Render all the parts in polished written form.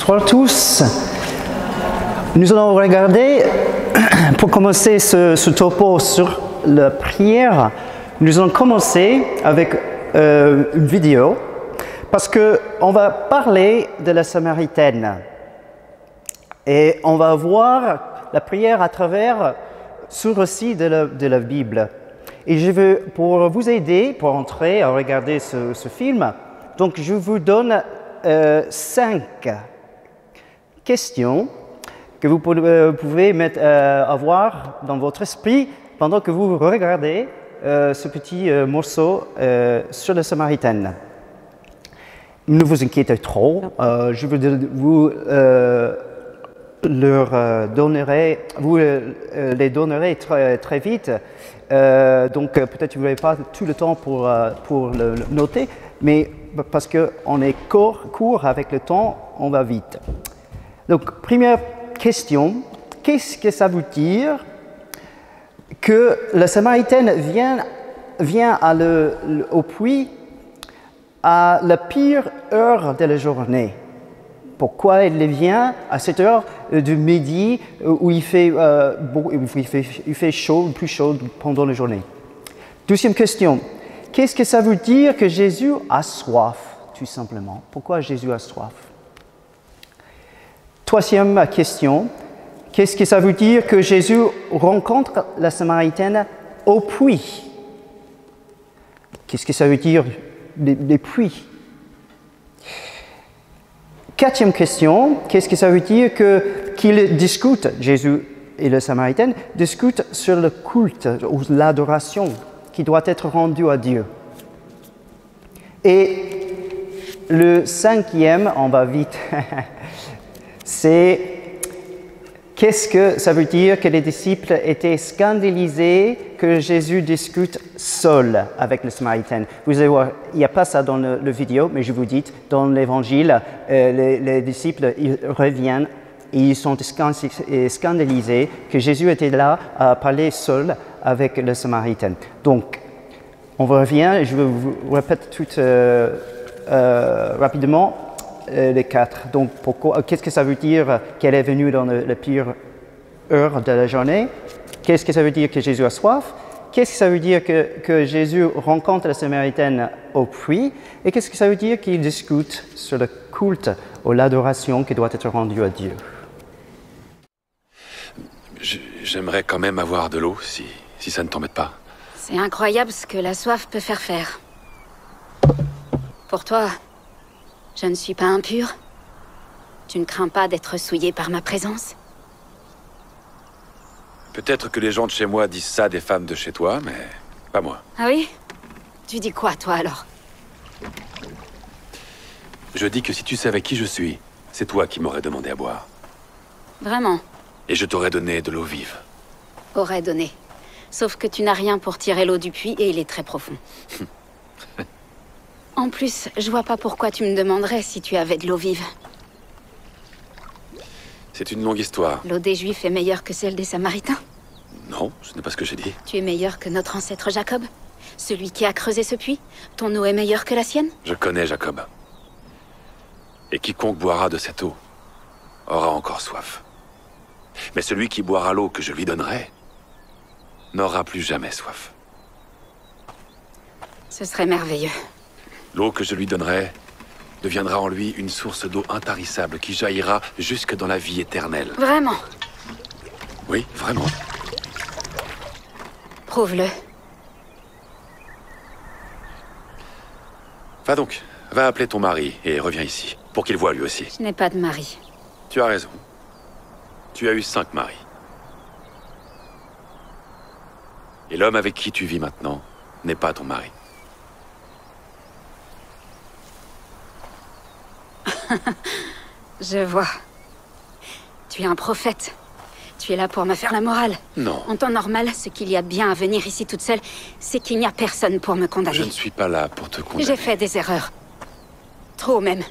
Bonsoir à tous. Nous allons regarder, pour commencer ce topo sur la prière, nous allons commencer avec une vidéo parce qu'on va parler de la Samaritaine et on va voir la prière à travers ce récit de la Bible. Et je veux, pour vous aider, pour entrer à regarder ce film, donc je vous donne 5 questions que vous pouvez avoir dans votre esprit pendant que vous regardez ce petit morceau sur la Samaritaine. Ne vous inquiétez trop, je vous les donnerai très vite. Donc peut-être que vous n'avez pas tout le temps pour le noter, mais parce qu'on est court avec le temps, on va vite. Donc, première question, qu'est-ce que ça veut dire que la Samaritaine vient au puits à la pire heure de la journée? Pourquoi elle vient à cette heure du midi où il fait chaud, plus chaud pendant la journée? Deuxième question, qu'est-ce que ça veut dire que Jésus a soif, tout simplement? Pourquoi Jésus a soif? Troisième question, qu'est-ce que ça veut dire que Jésus rencontre la Samaritaine au puits? Qu'est-ce que ça veut dire les puits? Quatrième question, qu'est-ce que ça veut dire qu'ils discutent, Jésus et la Samaritaine discutent sur le culte ou l'adoration qui doit être rendue à Dieu? Et le cinquième, on va vite, c'est qu'est-ce que ça veut dire que les disciples étaient scandalisés que Jésus discute seul avec le Samaritain. Vous allez voir, il n'y a pas ça dans le vidéo, mais je vous dis, dans l'Évangile, les disciples ils reviennent et ils sont scandalisés que Jésus était là à parler seul avec le Samaritain. Donc, on revient, je vous répète tout rapidement les 4. Donc, qu'est-ce que ça veut dire qu'elle est venue dans la pire heure de la journée? Qu'est-ce que ça veut dire que Jésus a soif? Qu'est-ce que ça veut dire que Jésus rencontre la Samaritaine au puits? Et qu'est-ce que ça veut dire qu'ils discutent sur le culte ou l'adoration qui doit être rendue à Dieu? J'aimerais quand même avoir de l'eau, si ça ne t'embête pas. C'est incroyable ce que la soif peut faire. Pour toi, je ne suis pas impure? Tu ne crains pas d'être souillé par ma présence? Peut-être que les gens de chez moi disent ça des femmes de chez toi, mais pas moi. Ah oui? Tu dis quoi, toi, alors? Je dis que si tu savais qui je suis, c'est toi qui m'aurais demandé à boire. Vraiment? Et je t'aurais donné de l'eau vive. Aurais donné. Sauf que tu n'as rien pour tirer l'eau du puits et il est très profond. En plus, je vois pas pourquoi tu me demanderais si tu avais de l'eau vive. C'est une longue histoire. L'eau des Juifs est meilleure que celle des Samaritains? Non, ce n'est pas ce que j'ai dit. Tu es meilleur que notre ancêtre Jacob? Celui qui a creusé ce puits? Ton eau est meilleure que la sienne? Je connais Jacob. Et quiconque boira de cette eau aura encore soif. Mais celui qui boira l'eau que je lui donnerai n'aura plus jamais soif. Ce serait merveilleux. L'eau que je lui donnerai deviendra en lui une source d'eau intarissable qui jaillira jusque dans la vie éternelle. Vraiment? Oui, vraiment. Prouve-le. Va donc, va appeler ton mari et reviens ici, pour qu'il voie lui aussi. Je n'ai pas de mari. Tu as raison. Tu as eu 5 maris. Et l'homme avec qui tu vis maintenant n'est pas ton mari. Je vois. Tu es un prophète. Tu es là pour me faire la morale. Non. En temps normal, ce qu'il y a de bien à venir ici toute seule, c'est qu'il n'y a personne pour me condamner. Je ne suis pas là pour te condamner. J'ai fait des erreurs. Trop même.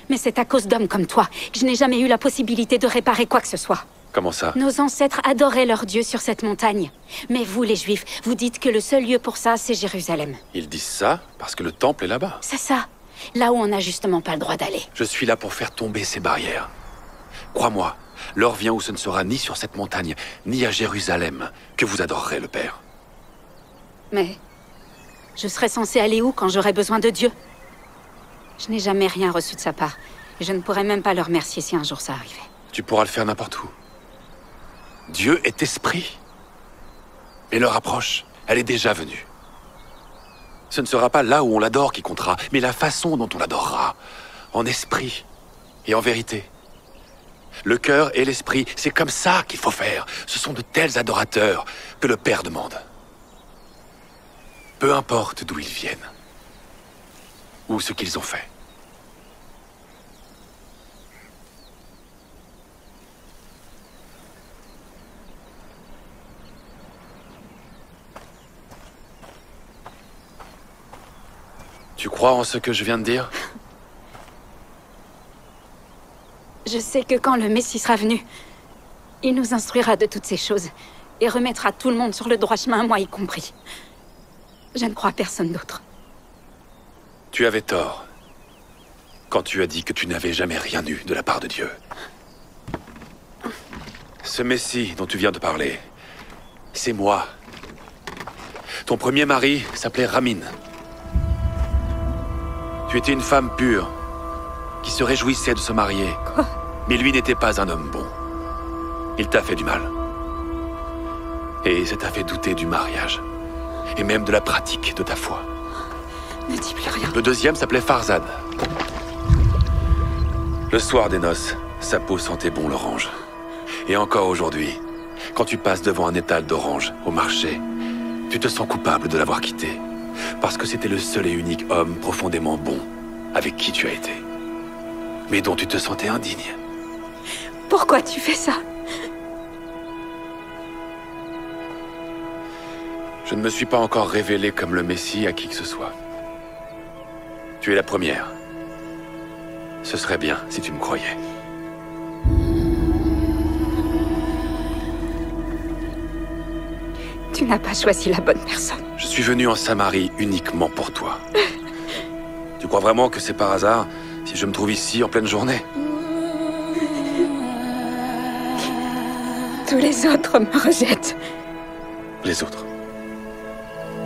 Mais c'est à cause d'hommes comme toi que je n'ai jamais eu la possibilité de réparer quoi que ce soit. Comment ça? Nos ancêtres adoraient leur Dieu sur cette montagne. Mais vous, les Juifs, vous dites que le seul lieu pour ça, c'est Jérusalem. Ils disent ça parce que le temple est là-bas. C'est ça. Là où on n'a justement pas le droit d'aller. Je suis là pour faire tomber ces barrières. crois-moi, l'heure vient où ce ne sera ni sur cette montagne, ni à Jérusalem que vous adorerez le Père. Mais je serais censée aller où quand j'aurais besoin de Dieu? Je n'ai jamais rien reçu de sa part. Et je ne pourrais même pas le remercier si un jour ça arrivait. Tu pourras le faire n'importe où. Dieu est esprit. Et l'heure approche, elle est déjà venue. Ce ne sera pas là où on l'adore qui comptera, mais la façon dont on l'adorera, en esprit et en vérité. Le cœur et l'esprit, c'est comme ça qu'il faut faire. Ce sont de tels adorateurs que le Père demande. Peu importe d'où ils viennent, ou ce qu'ils ont fait. Tu crois en ce que je viens de dire? Je sais que quand le Messie sera venu, il nous instruira de toutes ces choses et remettra tout le monde sur le droit chemin, moi y compris. Je ne crois à personne d'autre. Tu avais tort quand tu as dit que tu n'avais jamais rien eu de la part de Dieu. Ce Messie dont tu viens de parler, c'est moi. Ton premier mari s'appelait Ramin. Tu étais une femme pure, qui se réjouissait de se marier. Quoi? Mais lui n'était pas un homme bon. Il t'a fait du mal. Et ça t'a fait douter du mariage. Et même de la pratique de ta foi. Ne dis plus rien. Le deuxième s'appelait Farzad. Le soir des noces, sa peau sentait bon l'orange. Et encore aujourd'hui, quand tu passes devant un étal d'oranges au marché, tu te sens coupable de l'avoir quitté. Parce que c'était le seul et unique homme profondément bon avec qui tu as été. Mais dont tu te sentais indigne. Pourquoi tu fais ça? Je ne me suis pas encore révélé comme le Messie à qui que ce soit. Tu es la première. Ce serait bien si tu me croyais. Tu n'as pas choisi la bonne personne. Je suis venu en Samarie uniquement pour toi. Tu crois vraiment que c'est par hasard si je me trouve ici en pleine journée? Tous les autres me rejettent. Les autres.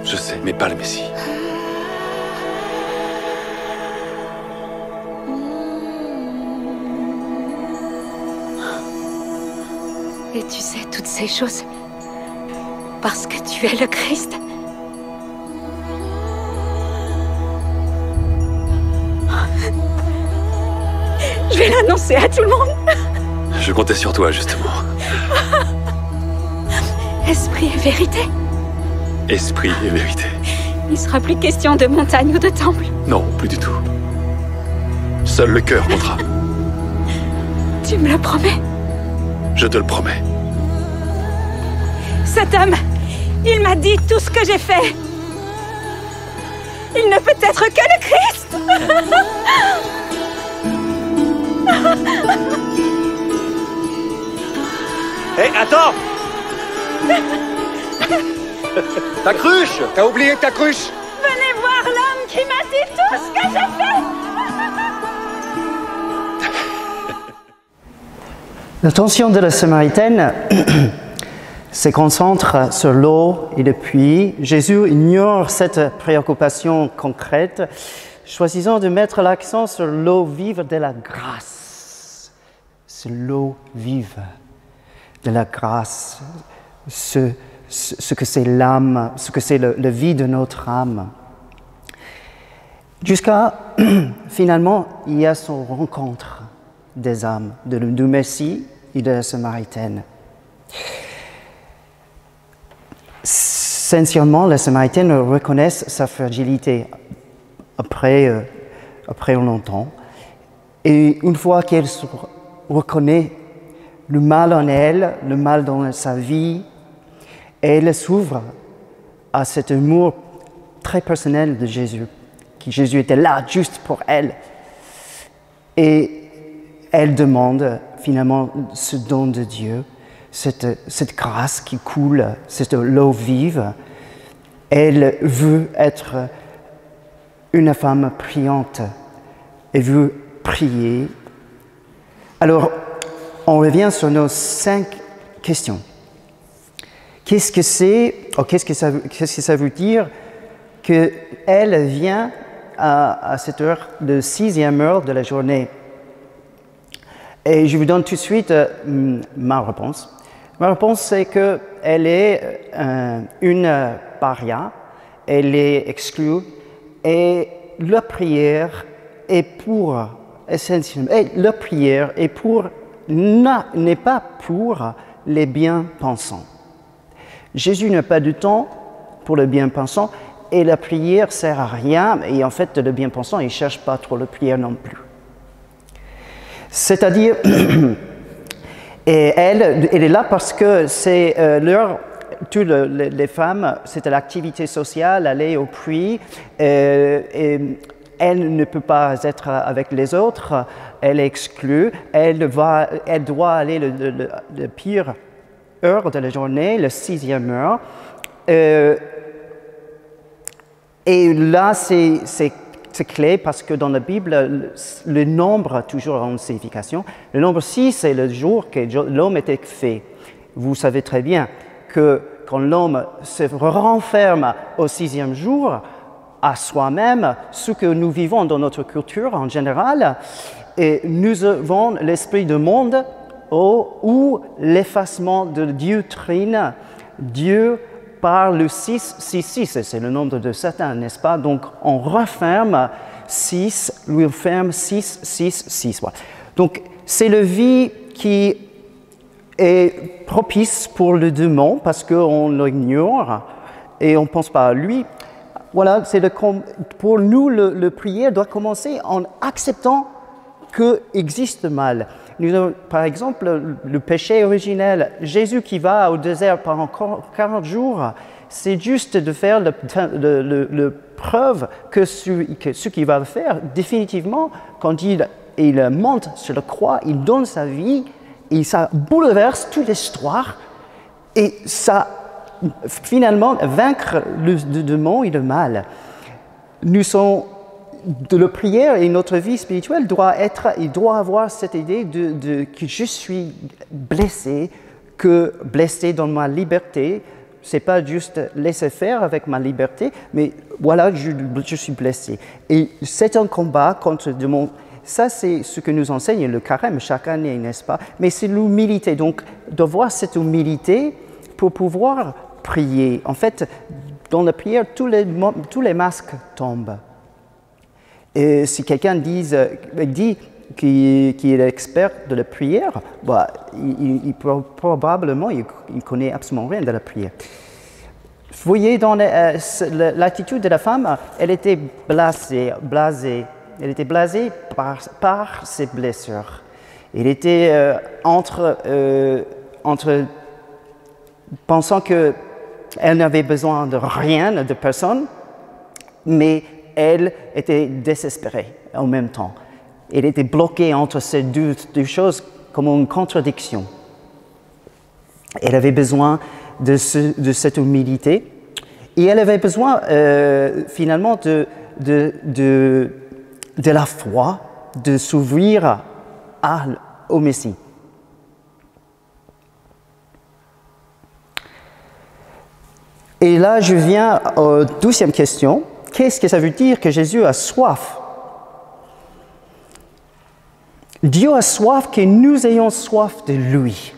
Je sais, mais pas le Messie. Et tu sais toutes ces choses parce que tu es le Christ. Je vais l'annoncer à tout le monde. Je comptais sur toi, justement. Esprit et vérité. Esprit et vérité. Il sera plus question de montagne ou de temple. Non, plus du tout. Seul le cœur comptera. Tu me le promets? Je te le promets. Cet homme, il m'a dit tout ce que j'ai fait. Il ne peut être que le Christ. Hé, attends! Ta cruche! T'as oublié ta cruche! Venez voir l'homme qui m'a dit tout ce que j'ai fait. L'attention de la Samaritaine se concentre sur l'eau et le puits. Jésus ignore cette préoccupation concrète, choisissant de mettre l'accent sur l'eau vive de la grâce. C'est l'eau vive de la grâce, ce que c'est l'âme, ce que c'est la vie de notre âme. Jusqu'à, finalement, il y a son rencontre des âmes, du Messie et de la Samaritaine. Sincèrement, la Samaritaine reconnaît sa fragilité après longtemps. Et une fois qu'elle reconnaît le mal en elle, le mal dans sa vie, elle s'ouvre à cet amour très personnel de Jésus, que Jésus était là juste pour elle. Et elle demande finalement ce don de Dieu, cette grâce qui coule, cette eau vive. Elle veut être une femme priante. Elle veut prier. Alors, on revient sur nos 5 questions. Qu'est-ce que c'est, qu'est-ce que ça veut dire qu'elle vient à cette heure, de 6e heure de la journée? Et je vous donne tout de suite ma réponse. Ma réponse, c'est qu'elle est une paria, elle est exclue, et la prière est pour, essentiellement, la prière est pour, n'est pas pour les bien-pensants. Jésus n'a pas de temps pour le bien-pensant, et la prière sert à rien, et en fait, le bien-pensant, il ne cherche pas trop la prière non plus. C'est-à-dire, et elle est là parce que c'est toutes les femmes, c'était l'activité sociale, aller au puits, et elle ne peut pas être avec les autres, elle est exclue, elle doit aller le pire heure de la journée, le 6e heure. Et là, c'est clé parce que dans la Bible, le nombre a toujours une signification. Le nombre 6, c'est le jour que l'homme était fait. Vous savez très bien que quand l'homme se renferme au 6e jour, à soi-même, ce que nous vivons dans notre culture en général, et nous avons l'esprit du monde où l'effacement de Dieu trine, Dieu par le 6, 6, 6, c'est le nombre de Satan, n'est-ce pas? Donc, on referme 6, lui ferme 6, 6, 6. Voilà. Donc, c'est la vie qui est propice pour le démon parce qu'on l'ignore et on ne pense pas à lui. Voilà, pour nous, le prière doit commencer en acceptant qu'il existe mal. Nous avons, par exemple, le péché originel. Jésus qui va au désert pendant 40 jours, c'est juste de faire le preuve que ce qu'il va faire, définitivement, quand il monte sur la croix, il donne sa vie, et ça bouleverse toute l'histoire, et ça, finalement, vaincre le démon et le mal. Nous sommes de la prière et notre vie spirituelle il doit avoir cette idée que je suis blessé, que blessé dans ma liberté, c'est pas juste laisser faire avec ma liberté, mais voilà, je suis blessé. Et c'est un combat contre le démon. Ça, c'est ce que nous enseigne le carême chaque année, n'est-ce pas? Mais c'est l'humilité, donc d'avoir cette humilité pour pouvoir prier. En fait, dans la prière, tous les masques tombent. Et si quelqu'un dit qu'il est expert de la prière, bah, probablement il ne connaît absolument rien de la prière. Vous voyez, dans l'attitude de la femme, elle était blasée. Elle était blasée par ses blessures. Elle était entre pensant qu'elle n'avait besoin de rien, de personne, mais elle était désespérée en même temps. Elle était bloquée entre ces deux choses comme une contradiction. Elle avait besoin de cette humilité et elle avait besoin finalement de la foi, de s'ouvrir au Messie. Et là, je viens à la 12e question. Qu'est-ce que ça veut dire que Jésus a soif? Dieu a soif que nous ayons soif de lui.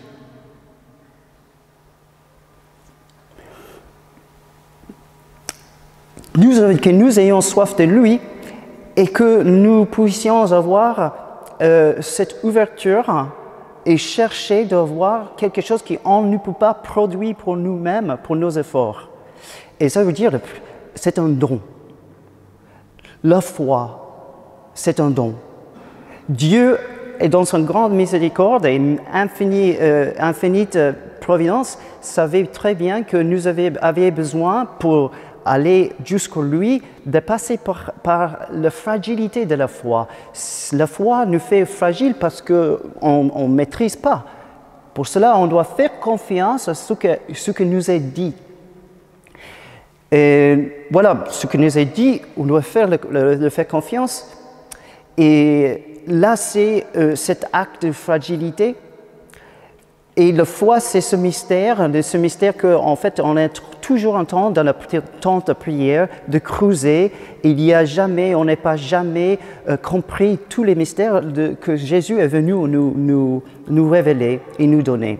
Que nous ayons soif de lui et que nous puissions avoir cette ouverture et chercher d'avoir quelque chose qu'on ne peut pas produire pour nous-mêmes, pour nos efforts. Et ça veut dire, c'est un don. La foi, c'est un don. Dieu est dans son grande miséricorde et infinite providence, savait très bien que nous avions besoin pour aller jusqu'à lui, de passer par la fragilité de la foi. La foi nous fait fragile parce qu'on ne maîtrise pas. Pour cela, on doit faire confiance à ce que nous est dit. Et voilà, ce que nous est dit, on doit faire confiance. Et là, c'est cet acte de fragilité Et la foi, c'est ce mystère qu'en fait, on est toujours en temps, dans la temps de prière, de creuser. Il y a jamais, on n'est pas jamais compris tous les mystères que Jésus est venu nous révéler et nous donner.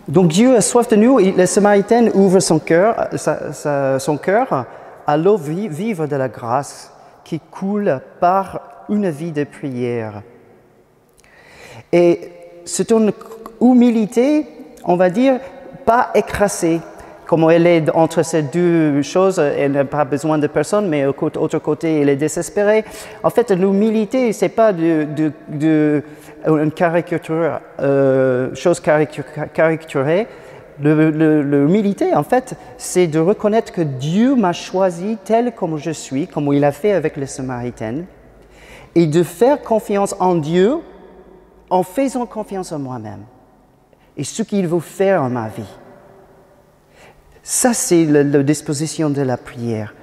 Donc Dieu a soif de nous, et la Samaritaine ouvre son cœur à l'eau vive de la grâce qui coule par une vie de prière. Et c'est une humilité, on va dire, pas écrasée, comme elle est entre ces deux choses, elle n'a pas besoin de personne, mais de l'autre côté, elle est désespérée. En fait, l'humilité, ce n'est pas une caricature, chose caricaturée. L'humilité, en fait, c'est de reconnaître que Dieu m'a choisi tel comme je suis, comme il a fait avec les Samaritaines, et de faire confiance en Dieu en faisant confiance en moi-même et ce qu'il veut faire en ma vie. Ça, c'est la disposition de la prière.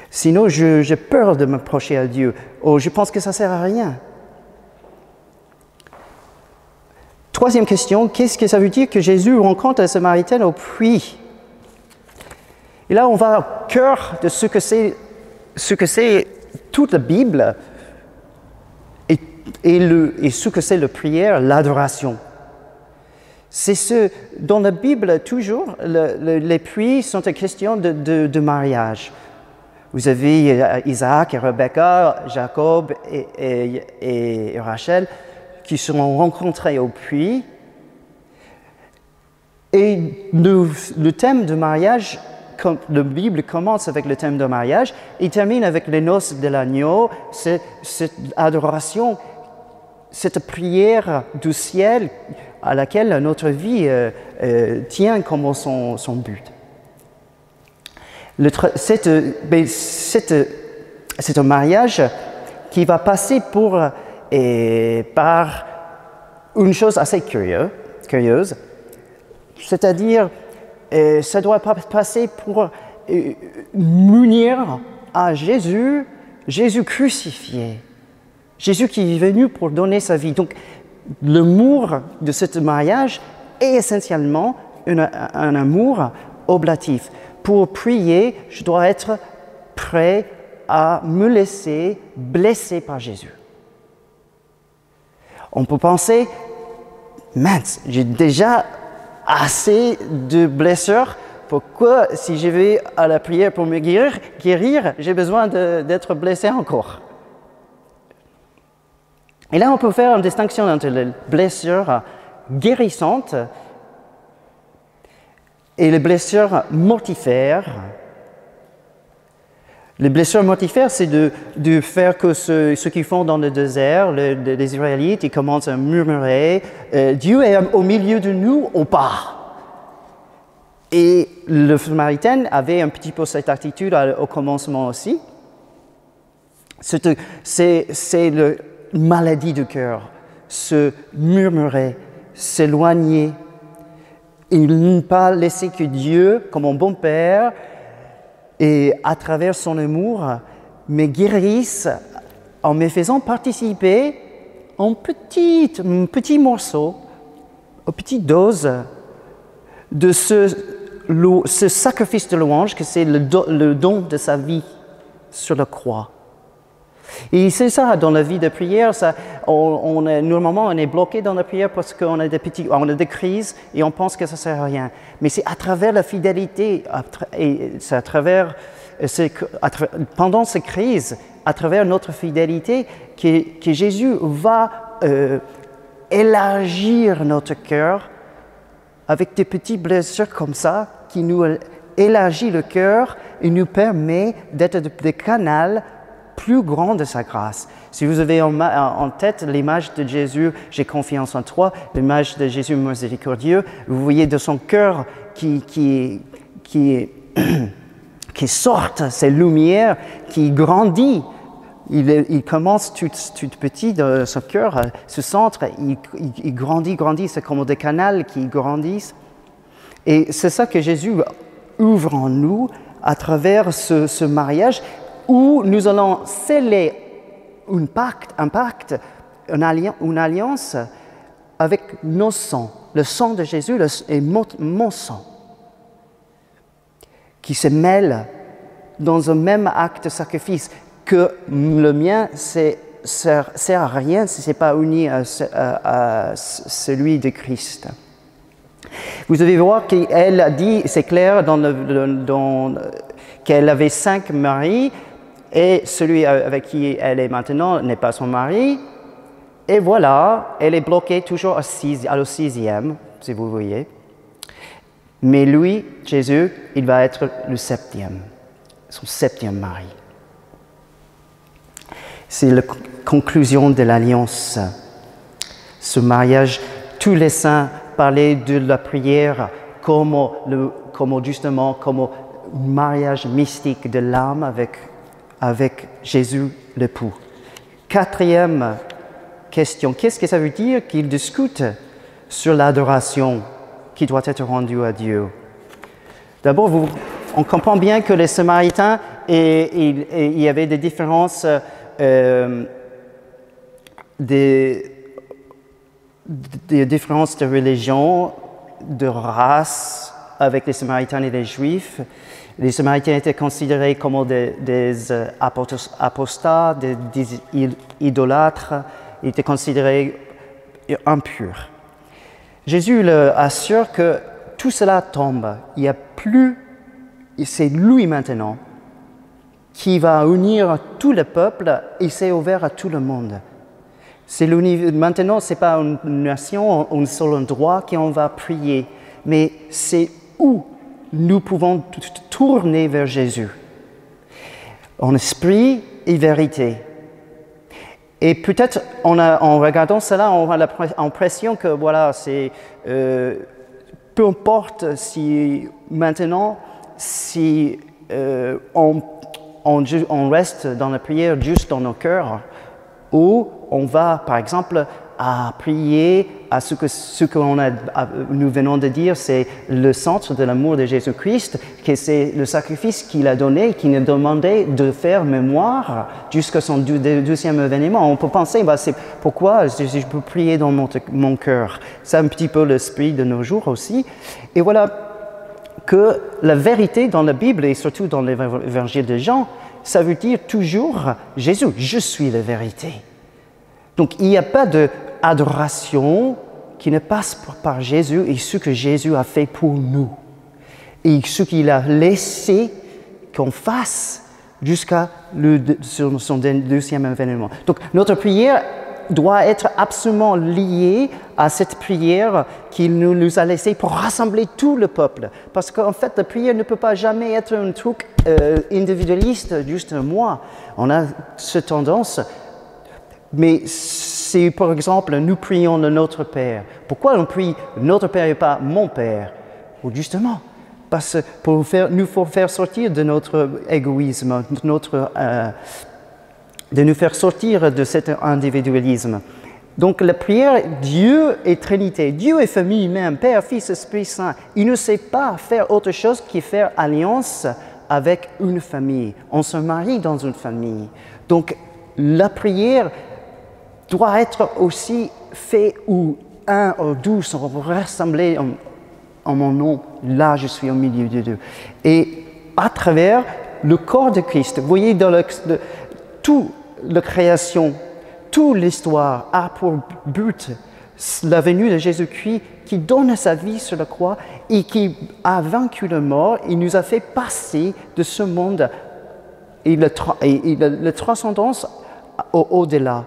Sinon, j'ai peur de m'approcher à Dieu. Oh, je pense que ça ne sert à rien. Troisième question, qu'est-ce que ça veut dire que Jésus rencontre la Samaritaine au puits? Et là, on va au cœur de ce que c'est toute la Bible et ce que c'est la prière, l'adoration. Dans la Bible, toujours, les puits sont une question de mariage. Vous avez Isaac et Rebecca, Jacob et Rachel qui se sont rencontrés au puits. Et le thème de mariage, quand la Bible commence avec le thème de mariage, et termine avec les noces de l'agneau, c'est cette adoration, cette prière du ciel à laquelle notre vie tient comme son but. C'est un mariage qui va passer par une chose assez curieuse, c'est-à-dire ça doit passer pour munir à Jésus crucifié, Jésus qui est venu pour donner sa vie. Donc, l'amour de ce mariage est essentiellement un amour oblatif. Pour prier, je dois être prêt à me laisser blesser par Jésus. On peut penser, mince, j'ai déjà assez de blessures. Pourquoi, si je vais à la prière pour me guérir, j'ai besoin d'être blessé encore? Et là, on peut faire une distinction entre les blessures guérissantes et les blessures mortifères. Les blessures mortifères, c'est de faire que ce qu'ils font dans le désert, les Israélites, ils commencent à murmurer Dieu est au milieu de nous ou pas? Et le Samaritain avait un petit peu cette attitude au commencement aussi. C'est la maladie du cœur, se murmurer, s'éloigner, et ne pas laisser que Dieu, comme un bon père, et à travers son amour, me guérisse en me faisant participer en petits morceaux, en petites doses de ce sacrifice de louange que c'est le don de sa vie sur la croix. Et c'est ça, dans la vie de prière, normalement on est bloqué dans la prière parce qu'on a des crises et on pense que ça ne sert à rien. Mais c'est à travers la fidélité, et c'est pendant ces crises, à travers notre fidélité, que Jésus va élargir notre cœur avec des petites blessures comme ça, qui nous élargit le cœur et nous permet d'être des canaux plus grand de sa grâce. Si vous avez en tête l'image de Jésus, j'ai confiance en toi, l'image de Jésus miséricordieux, vous voyez de son cœur qui sortent ces lumières, qui grandit. Il commence tout petit dans son cœur, ce centre, il grandit, c'est comme des canaux qui grandissent. Et c'est ça que Jésus ouvre en nous à travers ce mariage où nous allons sceller un pacte une alliance avec nos sangs, le sang de Jésus et mon sang, qui se mêlent dans un même acte de sacrifice, que le mien sert à rien si ce n'est pas uni à celui de Christ. Vous devez voir qu'elle a dit, c'est clair, qu'elle avait 5 maris, et celui avec qui elle est maintenant n'est pas son mari. Et voilà, elle est bloquée toujours au 6e, si vous voyez. Mais lui, Jésus, il va être le 7e, son 7e mari. C'est la conclusion de l'alliance. Ce mariage, tous les saints parlaient de la prière comme mariage mystique de l'âme avec Jésus l'époux. 4e question, qu'est-ce que ça veut dire qu'ils discutent sur l'adoration qui doit être rendue à Dieu? D'abord, on comprend bien que les Samaritains, il y avait des différences, des différences de religion, de race avec les Samaritains et les Juifs. Les Samaritains étaient considérés comme des apostats, des idolâtres. Ils étaient considérés impurs. Jésus leur assure que tout cela tombe. Il n'y a plus, c'est lui maintenant qui va unir tout le peuple et c'est ouvert à tout le monde. Maintenant, ce n'est pas une nation, un seul endroit qu'on va prier, mais c'est où nous pouvons tourner vers Jésus, en esprit et vérité. Et peut-être, en regardant cela, on a l'impression que, voilà, peu importe si maintenant, si on reste dans la prière juste dans nos cœurs, ou on va, par exemple, à prier à ce que nous venons de dire, c'est le centre de l'amour de Jésus-Christ, que c'est le sacrifice qu'il a donné, qu'il nous demandait de faire mémoire jusqu'à son 12e événement. On peut penser, c'est pourquoi je peux prier dans mon cœur. C'est un petit peu l'esprit de nos jours aussi. Et voilà que la vérité dans la Bible, et surtout dans l'évangile de Jean, ça veut dire toujours Jésus, je suis la vérité. Donc il n'y a pas d'adoration qui ne passe par Jésus et ce que Jésus a fait pour nous. Et ce qu'il a laissé qu'on fasse jusqu'à son 2e événement. Donc notre prière doit être absolument liée à cette prière qu'il nous a laissée pour rassembler tout le peuple. Parce qu'en fait, la prière ne peut pas jamais être un truc individualiste, juste moi. On a cette tendance. Mais si, par exemple, nous prions le Notre Père, pourquoi on prie Notre Père et pas Mon Père? Ou justement, parce que pour nous faire sortir de notre égoïsme, de nous faire sortir de cet individualisme. Donc la prière, Dieu est Trinité, Dieu est famille même, Père, Fils, Esprit Saint. Il ne sait pas faire autre chose que faire alliance avec une famille. On se marie dans une famille. Donc la prière doit être aussi fait où un ou deux sont rassemblés en mon nom. Là, je suis au milieu de deux. Et à travers le corps de Christ, vous voyez, dans toute la création, toute l'histoire a pour but la venue de Jésus-Christ qui donne sa vie sur la croix et qui a vaincu la mort. Il nous a fait passer de ce monde et la transcendance au-delà.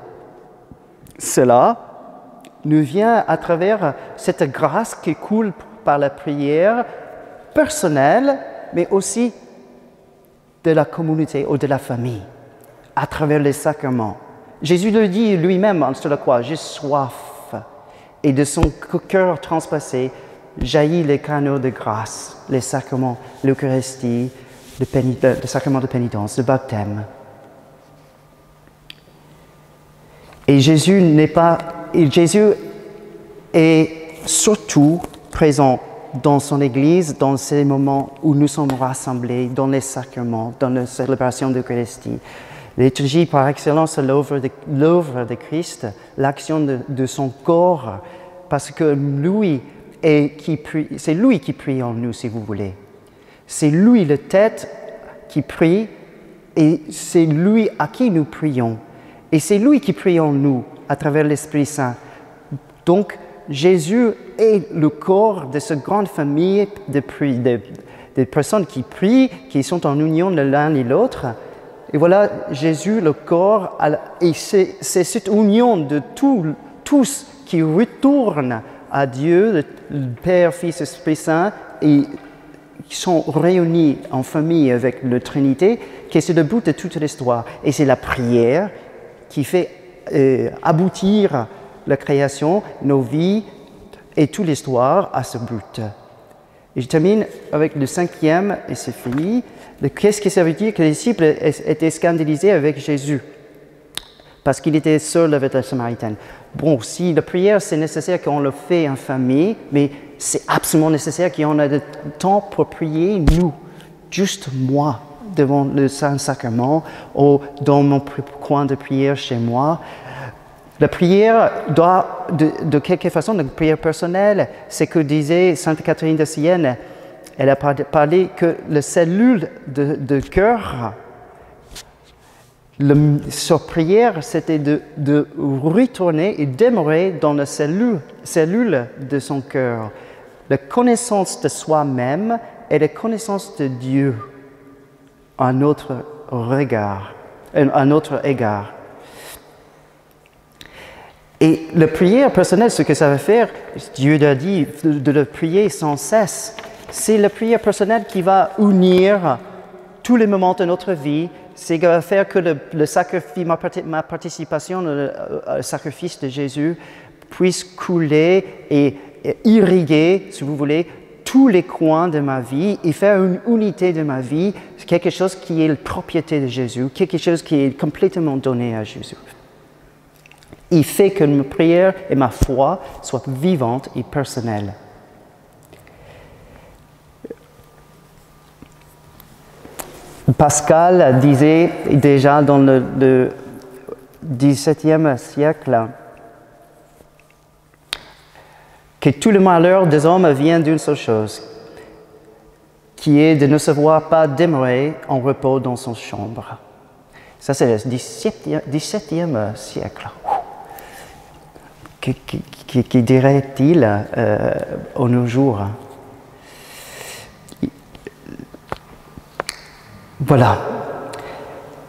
Cela nous vient à travers cette grâce qui coule par la prière personnelle, mais aussi de la communauté ou de la famille, à travers les sacrements. Jésus le dit lui-même sur la croix, « J'ai soif ». Et de son cœur transpassé jaillit les canaux de grâce, les sacrements, l'Eucharistie, le sacrement de pénitence, le baptême. Et Jésus est surtout présent dans son Église, dans ces moments où nous sommes rassemblés, dans les sacrements, dans la célébration de l'Eucharistie. La liturgie par excellence, c'est l'œuvre de Christ, l'action de son corps, parce que c'est lui qui prie en nous, si vous voulez. C'est lui, la tête, qui prie, et c'est lui à qui nous prions. Et c'est lui qui prie en nous, à travers l'Esprit Saint. Donc, Jésus est le corps de cette grande famille de personnes qui prient, qui sont en union de l'un et l'autre. Et voilà, Jésus, le corps, et c'est cette union de tous qui retournent à Dieu, le Père, Fils, Esprit Saint, et qui sont réunis en famille avec la Trinité, qui est le but de toute l'histoire. Et c'est la prière qui fait aboutir la création, nos vies et toute l'histoire à ce but. Et je termine avec le 5e, et c'est fini. Qu'est-ce que ça veut dire que les disciples étaient scandalisés avec Jésus? Parce qu'il était seul avec la Samaritaine. Bon, si la prière, c'est nécessaire qu'on le fait en famille, mais c'est absolument nécessaire qu'on ait du temps pour prier, nous, juste moi, devant le Saint-Sacrement, ou dans mon coin de prière chez moi. La prière doit, de quelque façon, la prière personnelle, c'est que disait Sainte Catherine de Sienne. Elle a parlé que la cellule de cœur, sa prière, c'était de retourner et demeurer dans la cellule de son cœur. La connaissance de soi-même et la connaissance de Dieu à notre égard. Et la prière personnelle, ce que ça va faire, Dieu a dit de le prier sans cesse. C'est la prière personnelle qui va unir tous les moments de notre vie. C'est qui va faire que le sacrifice, ma participation au sacrifice de Jésus puisse couler et irriguer, si vous voulez, tous les coins de ma vie et faire une unité de ma vie, quelque chose qui est la propriété de Jésus, quelque chose qui est complètement donné à Jésus. Il fait que ma prière et ma foi soient vivantes et personnelles. Pascal disait déjà dans le XVIIe siècle que tout le malheur des hommes vient d'une seule chose, qui est de ne savoir pas demeurer en repos dans son chambre. Ça, c'est le XVIIe siècle. Qui dirait-il au nos jours? Voilà.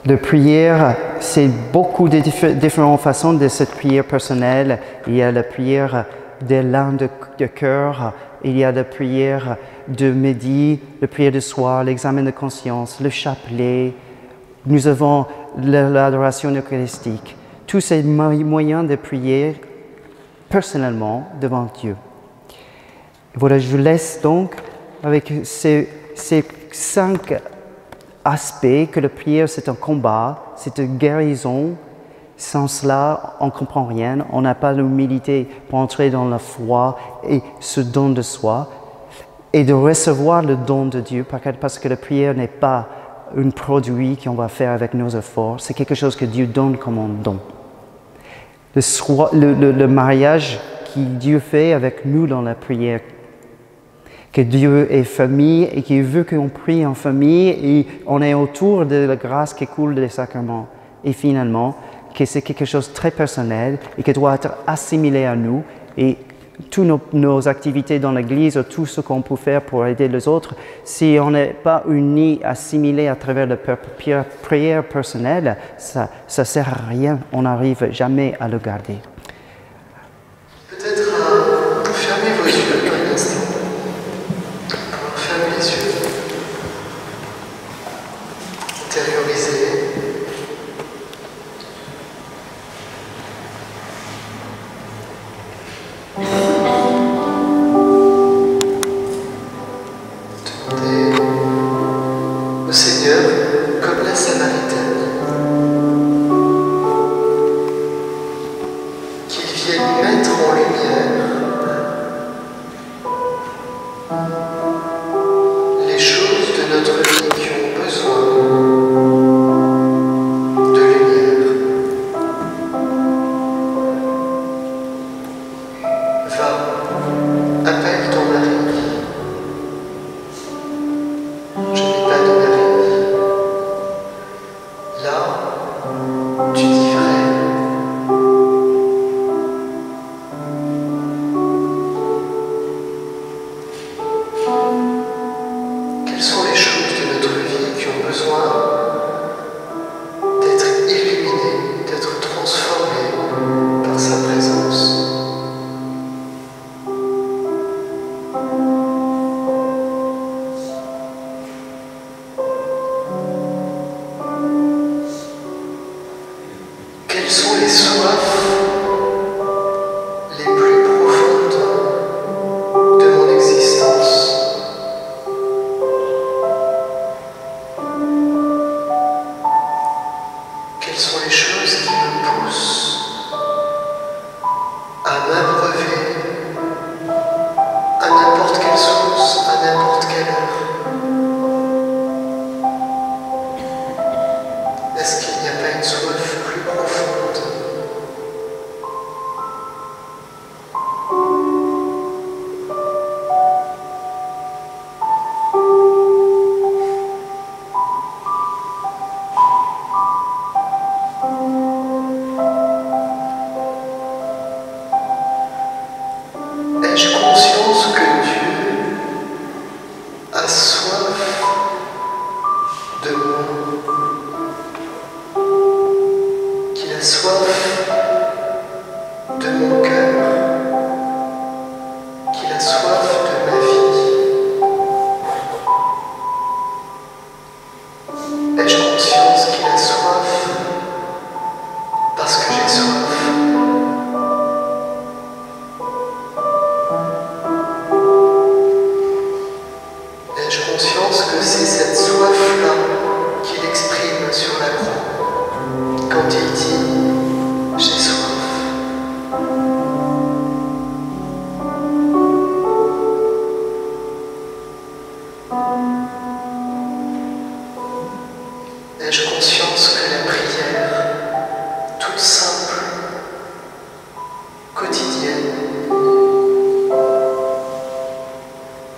La prière, c'est beaucoup de différentes façons de cette prière personnelle. Il y a la prière de l'âme de cœur, il y a la prière de midi, la prière de soir, l'examen de conscience, le chapelet. Nous avons l'adoration eucharistique. Tous ces moyens de prier personnellement devant Dieu. Voilà, je vous laisse donc avec ces 5 aspects que la prière, c'est un combat, c'est une guérison. Sans cela, on ne comprend rien, on n'a pas l'humilité pour entrer dans la foi et ce don de soi et de recevoir le don de Dieu parce que la prière n'est pas un produit qu'on va faire avec nos efforts, c'est quelque chose que Dieu donne comme un don. Le mariage que Dieu fait avec nous dans la prière, que Dieu est famille et qu'il veut qu'on prie en famille et on est autour de la grâce qui coule des sacrements. Et finalement, que c'est quelque chose de très personnel et qui doit être assimilé à nous et toutes nos activités dans l'Église, tout ce qu'on peut faire pour aider les autres, si on n'est pas unis, assimilés à travers la prière personnelle, ça ne sert à rien, on n'arrive jamais à le garder. Peut-être fermez vos yeux un instant. Fermez les yeux. Intériorisez. Demandez au Seigneur, comme la Samaritaine, qu'il vienne mettre en lumière les choses de notre vie qui ont besoin de à m'abreuver à n'importe quelle source, à n'importe quelle heure? Est-ce qu'il n'y a pas une soif plus profonde? Ai-je conscience que Dieu a soif de moi, qu'il a soif de mon cœur, qu'il a soif de ma vie? Ai-je conscience qu'il a soif parce que j'ai soif? Ai-je conscience que c'est cette soif-là qu'il exprime sur la croix quand il dit « j'ai soif ». Ai-je conscience que la prière, toute simple, quotidienne,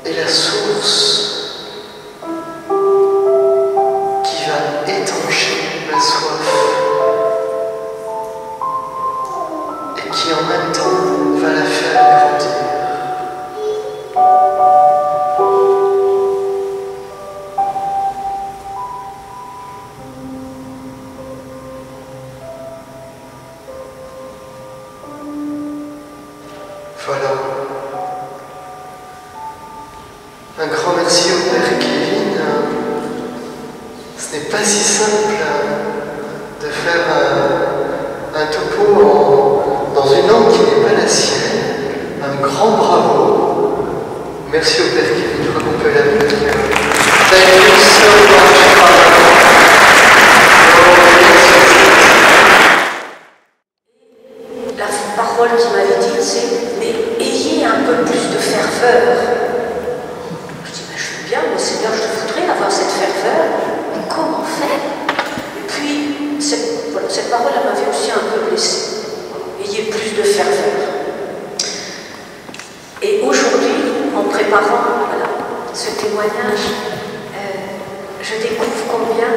est la source qui va étancher ma soif et qui en même temps va la faire grandir? Voilà. Un grand merci au Père Kevin. Ce n'est pas si simple de faire un topo dans une langue qui n'est pas la sienne. Un grand bravo. Merci au Père Kevin, je crois qu'on peut l'applaudir. Thank you so much, Father. La parole qui m'avait dit, c'est « mais ayez un peu plus de ferveur ». Je dis « je veux bien, moi Seigneur, je voudrais avoir cette ferveur, mais comment faire ?» Et puis, cette parole m'avait aussi un peu blessée. Ayez plus de ferveur. Et aujourd'hui, en préparant ce témoignage, je découvre combien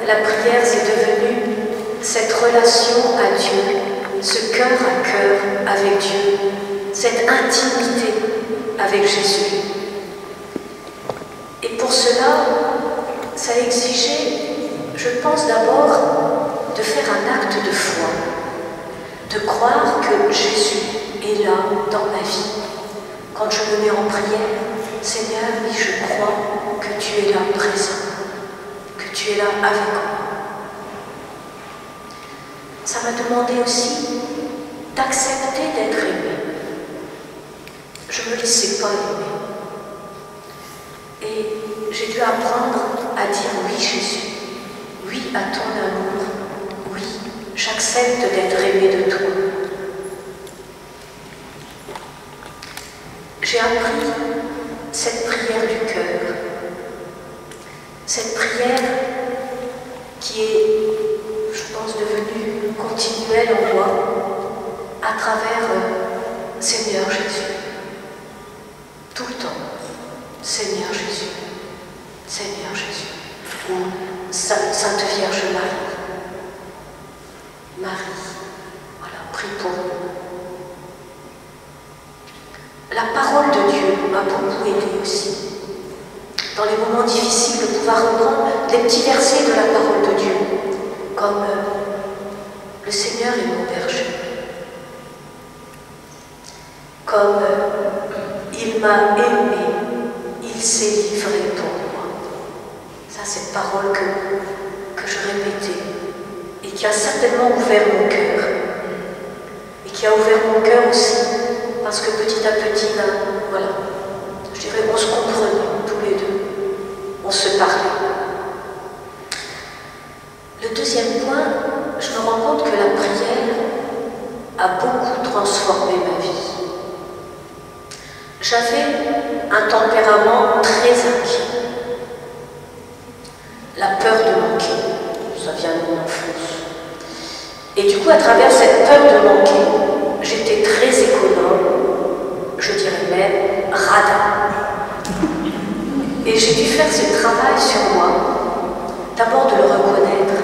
la prière, c'est devenu cette relation à Dieu, ce cœur à cœur avec Dieu, cette intimité avec Jésus. Et pour cela, ça a exigé, je pense d'abord, de faire un acte de foi, de croire que Jésus est là dans ma vie. Quand je me mets en prière, Seigneur, oui, je crois que tu es là présent, que tu es là avec moi. Ça m'a demandé aussi d'accepter d'être aimé. Je ne me laissais pas aimer. Et j'ai dû apprendre à dire oui Jésus, oui à ton amour, oui, j'accepte d'être aimé de toi. J'ai appris cette prière du cœur, cette prière qui est, je pense, devenue continuelle en moi à travers Seigneur Jésus. Tout le temps, Seigneur Jésus, Seigneur Jésus. Ou Sainte Vierge Marie. Marie, voilà, prie pour nous. La parole de Dieu m'a beaucoup aidée aussi. Dans les moments difficiles, de pouvoir reprendre des petits versets de la parole de Dieu, comme le Seigneur est mon berger, comme il m'a aimé, il s'est livré pour moi. Ça, cette parole que je répétais et qui a certainement ouvert mon cœur et qui a ouvert mon cœur aussi parce que petit à petit, voilà, je dirais, on se comprenait tous les deux, on se parlait. Le deuxième point, je me rends compte que la prière a beaucoup transformé transformé ma vie. J'avais un tempérament très inquiet. La peur de manquer, ça vient de mon enfance. Et du coup, à travers cette peur de manquer, j'étais très économe, je dirais même radin. Et j'ai dû faire ce travail sur moi, d'abord de le reconnaître,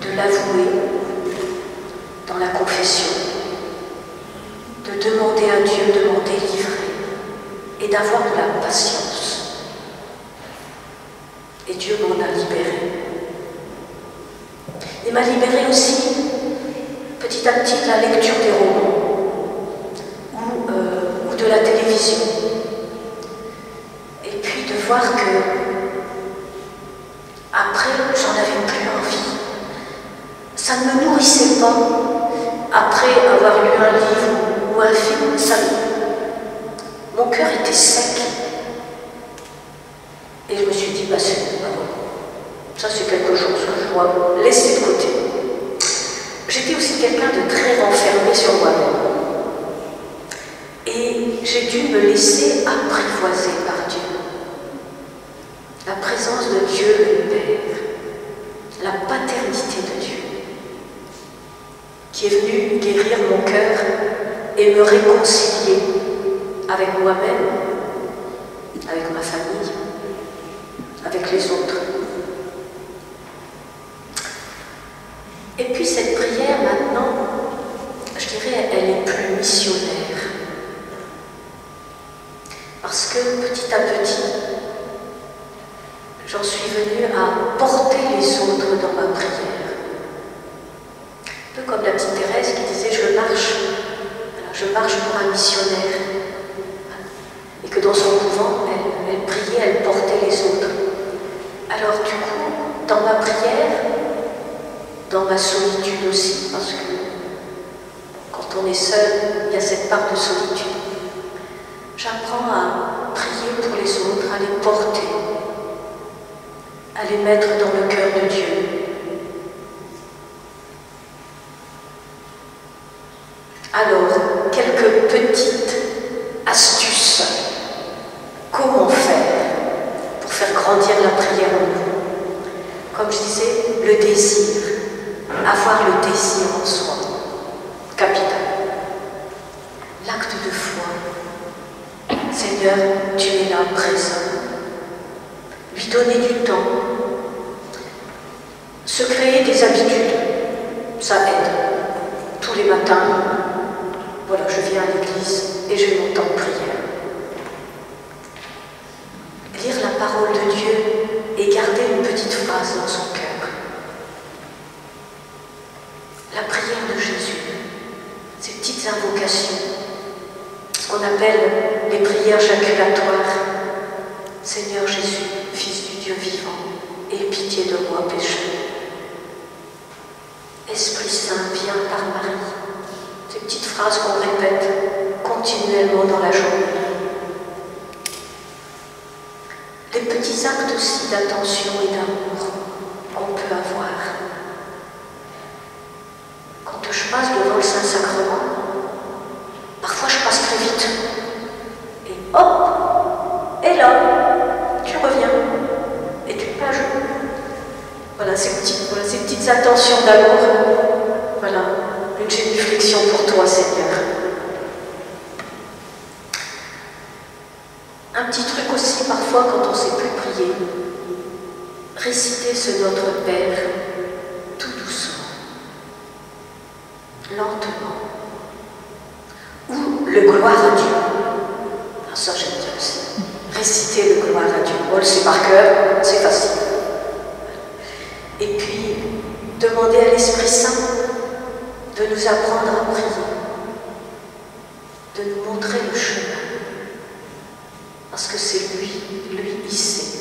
de l'avouer dans la confession, de demander à Dieu de m'en délivrer et d'avoir de la patience. Et Dieu m'en a libéré. Il m'a libéré aussi, petit à petit, de la lecture des romans ou de la télévision. Et puis de voir que, après, j'en avais plus envie. Ça ne me nourrissait pas. Après avoir lu un livre ou un film, mon cœur était sec. Et je me suis dit, ça c'est quelque chose que je dois laisser de côté. J'étais aussi quelqu'un de très renfermé sur moi-même. Et j'ai dû me laisser apprivoiser par Dieu. La présence de Dieu le Père, la paternité de Dieu, qui est venu guérir mon cœur et me réconcilier avec moi-même, avec ma famille, avec les autres. Et puis cette prière maintenant, je dirais, elle est plus missionnaire. Parce que petit à petit, j'en suis venue à porter les autres dans ma prière. Un peu comme la petite Thérèse qui disait je marche pour un missionnaire. Et que dans son couvent, elle priait, elle portait les autres. Alors du coup, dans ma prière, dans ma solitude aussi, parce que quand on est seul, il y a cette part de solitude. J'apprends à prier pour les autres, à les porter, à les mettre dans le cœur de Dieu. Alors, quelques petites astuces. Comment faire pour faire grandir la prière en nous? Comme je disais, le désir. Avoir le désir en soi. Capital. L'acte de foi. Seigneur, tu es là, présent. Lui donner du temps. Se créer des habitudes. Ça aide. Tous les matins, voilà, je viens à l'église et je m'entends en prière. Lire la parole de Dieu et garder une petite phrase dans son cœur. La prière de Jésus, ces petites invocations, ce qu'on appelle les prières jaculatoires. Seigneur Jésus, Fils du Dieu vivant, aie pitié de moi, pécheur. Esprit Saint, viens par Marie. Ces petites phrases qu'on répète continuellement dans la journée. Les petits actes aussi d'attention et d'amour qu'on peut avoir. Quand je passe devant le Saint-Sacrement, parfois je passe très vite. Et hop, et là, tu reviens. Et tu te mets à genoux. Voilà ces petites attentions d'amour. Voilà, une génuflexion pour toi, Seigneur. Un petit truc aussi, parfois, quand on ne sait plus prier, réciter ce Notre Père tout doucement, lentement, ou le gloire à Dieu. Alors ça, j'aime bien aussi. Réciter le gloire à Dieu. On le sait par cœur, c'est facile. Et puis, demander à l'Esprit Saint de nous apprendre à prier, de nous montrer le chemin. Parce que c'est lui, il sait.